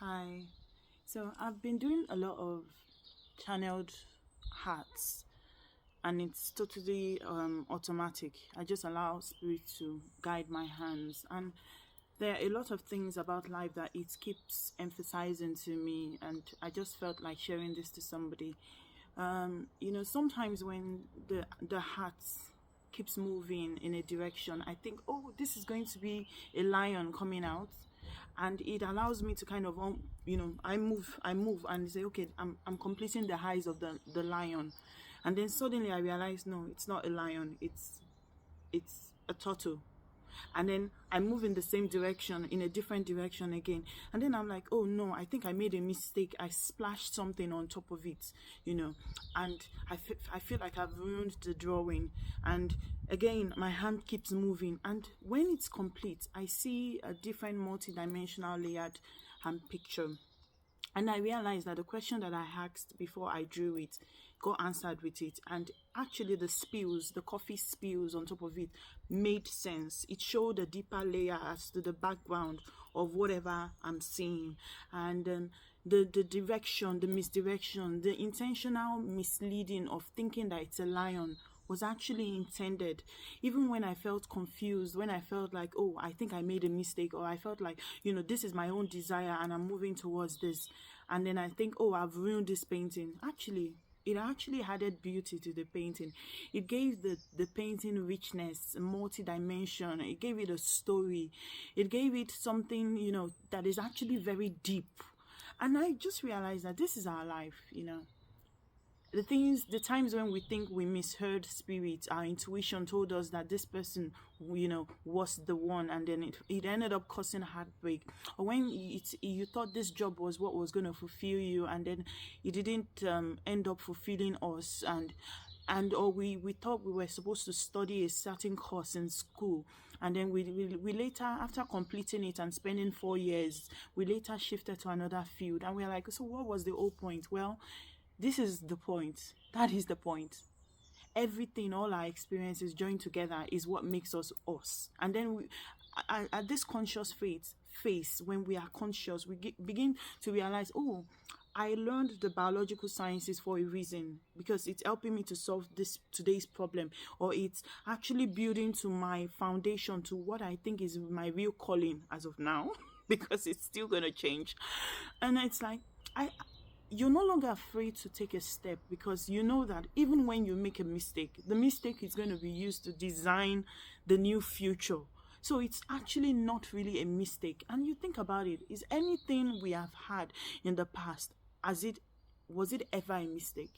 Hi. So I've been doing a lot of channeled hearts, and it's totally automatic. I just allow spirit to guide my hands, and there are a lot of things about life that it keeps emphasizing to me, and I just felt like sharing this to somebody. Sometimes when the heart keeps moving in a direction, I think, oh, this is going to be a lion coming out, and it allows me to kind of I move and say, okay, I'm completing the highs of the lion, and then suddenly I realize, no, it's not a lion, it's a turtle. And then I move in the same direction, in a different direction again, and then I'm like, oh no, I think I made a mistake, I splashed something on top of it, and I feel like I've ruined the drawing. And again, my hand keeps moving, and when it's complete, I see a different multi-dimensional layered picture. And I realized that the question that I asked before I drew it got answered with it. And actually, the coffee spills on top of it made sense. It showed a deeper layer as to the background of whatever I'm seeing. And the direction, the misdirection, the intentional misleading of thinking that it's a lion was actually intended. Even when I felt confused, when I felt like, oh, I think I made a mistake, or I felt like, this is my own desire and I'm moving towards this, and then I think, oh, I've ruined this painting. Actually, it actually added beauty to the painting. It gave the painting richness, multi-dimension. It gave it a story. It gave it something, that is actually very deep. And I just realized that this is our life. The times when we think we misheard spirit, our intuition told us that this person, was the one, and then it ended up causing heartbreak. Or when you thought this job was what was going to fulfill you, and then it didn't end up fulfilling us, or we thought we were supposed to study a certain course in school, and then we later, after completing it and spending 4 years, we later shifted to another field, and we're like, so what was the whole point? Well, this is the point. That is the point. Everything, all our experiences joined together is what makes us us. And then at this conscious phase, when we are conscious, we begin to realize, oh, I learned the biological sciences for a reason, because it's helping me to solve today's problem, or it's actually building to my foundation, to what I think is my real calling as of now, because it's still going to change. And it's like, you're no longer afraid to take a step, because you know that even when you make a mistake, the mistake is going to be used to design the new future. So it's actually not really a mistake. And you think about it, is anything we have had in the past, was it ever a mistake?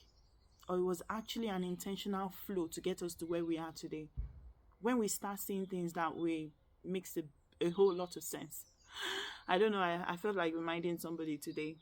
Or it was actually an intentional flow to get us to where we are today? When we start seeing things that way, it makes a whole lot of sense. I don't know, I felt like reminding somebody today.